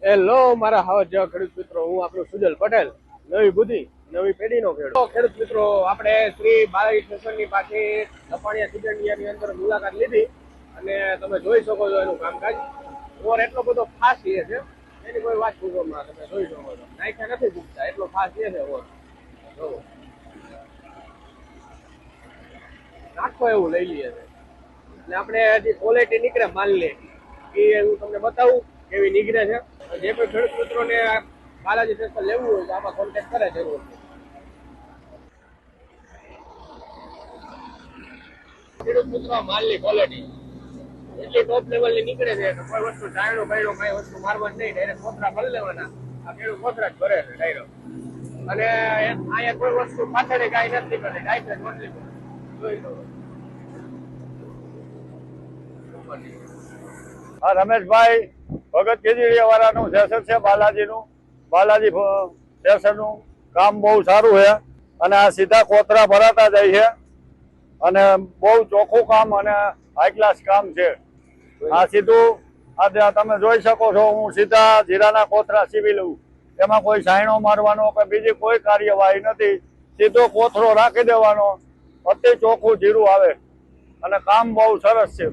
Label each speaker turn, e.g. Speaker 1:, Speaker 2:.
Speaker 1: Hello મારા હાવજ જેવા ખેડૂત મિત્રો, હું આપણો સુજલ પટેલ, નવી બુદ્ધિ નવી પેઢીનો ખેડૂત મિત્રો. આપણે શ્રી બાલાજી સ્ટેશનની પાસે લપાણિયા સિજનિયાની અંદર મુલાકાત લીધી અને તમે જોઈ શકો છો એનું કામકાજ. ઓર એટલો બધો ખાસ છે એની કોઈ વાત પૂછવામાં, તમે જોઈ શકો છો નાખ્યા નથી પૂછતા, એટલો ખાસ છે ઓર નાખો એવું લઈ લઈએ છે. અને આપણે હજી ક્વોલિટી નીકળે માલ લે એ હું તમને બતાવું કેવી નીકળે છે. જે કોઈ ખેડૂત મિત્રોને બાલાજી સ્ટેશન લેવું હોય તો આમાં કોન્ટેક્ટ કરે જરૂર. ખેડૂત મિત્રો માલની ક્વોલિટી એટલી ટોપ લેવલની નીકળે છે કે કોઈ વસ્તુ ડાયણો બાયણો કઈ વસ્તુ મારવાની નહીં, ડાયરેક્ટ કોથરા ભરી લેવાના. આ ખેડૂત કોથરા જ ભરે છે ડાયરેક્ટ. અને અહીંયા કોઈ વસ્તુ પાછળ કાંઈ નથી કરતી, ડાયરેક્ટ મોટલી જોઈ લો.
Speaker 2: હા, રમેશભાઈ ભગત કેજરીવાલ વાળાનું સ્ટેશન છે બાલાજીનું. બાલાજી સ્ટેશનનું કામ બહુ સારું છે અને આ સીધા કોતરા ભરાતા જાય છે અને બહુ ચોખ્ખું કામ અને હાઈ ક્લાસ કામ છે. આ સીધું આ તમે જોઈ શકો છો, હું સીધા જીરાના કોથરા સીવી લઉં. એમાં કોઈ સાયણો મારવાનો કે બીજી કોઈ કાર્યવાહી નથી. સીધો કોથરો રાખી દેવાનો, અતિ ચોખ્ખું જીરું આવે અને કામ બહુ સરસ છે.